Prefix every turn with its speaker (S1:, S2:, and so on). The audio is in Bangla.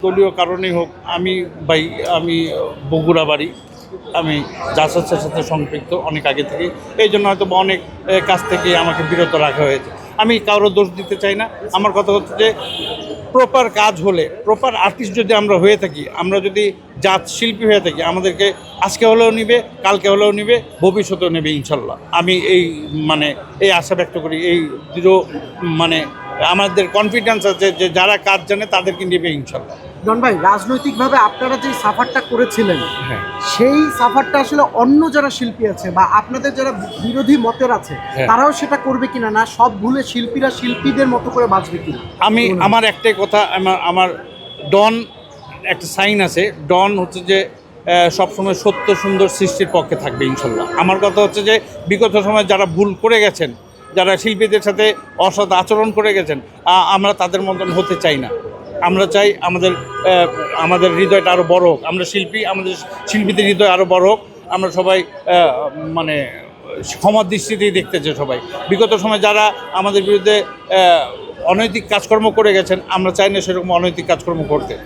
S1: দলীয় কারণেই হোক আমি বগুড়া বাড়ি, আমি জাসাসের সাথে সম্পৃক্ত অনেক আগে থেকেই, এই জন্য হয়তো অনেক কাজ থেকে আমাকে বিরত রাখা হয়েছে। আমি কারো দোষ দিতে চাই না। আমার কথা হচ্ছে যে প্রপার কাজ হলে, প্রপার আর্টিস্ট যদি আমরা হয়ে থাকি, আমরা যদি জাত শিল্পী হয়ে থাকি, আমাদেরকে আজকে হলেও নিবে, কালকে হলেও নিবে, ভবিষ্যতেও নেবে ইনশাল্লাহ। আমি এই আশা ব্যক্ত করি, এই দৃঢ় আমাদের কনফিডেন্স আছে যে যারা কাজ জানে তাদেরকে নেবে ইনশাল্লাহ।
S2: ডন ভাই, রাজনৈতিকভাবে আপনারা যে সাফারটা করেছিলেন,
S1: হ্যাঁ,
S2: সেই সাফারটা আসলে অন্য যারা শিল্পী আছে বা আপনাদের যারা বিরোধী মতের আছে,
S1: হ্যাঁ,
S2: তারাও সেটা করবে কিনা, না সব ভুলে শিল্পীরা শিল্পীদের মতো করে বাঁচবে কিনা?
S1: আমার একটাই কথা, আমার ডন একটা সাইন আছে, ডন হচ্ছে যে সবসময় সত্য সুন্দর সৃষ্টির পক্ষে থাকবে ইনশাল্লাহ। আমার কথা হচ্ছে যে বিগত সময় যারা ভুল করে গেছেন, যারা শিল্পীদের সাথে অসৎ আচরণ করে গেছেন, আমরা তাদের মতন হতে চাই না। আমরা চাই আমাদের হৃদয়টা আরও বড় হোক, আমাদের শিল্পীদের হৃদয় আরও বড় হোক। আমরা সবাই ক্ষমার দৃষ্টিতেই দেখতে চাই সবাই। বিগত সময় যারা আমাদের বিরুদ্ধে অনৈতিক কাজকর্ম করে গেছেন, আমরা চাই না সেরকম অনৈতিক কাজকর্ম করতে।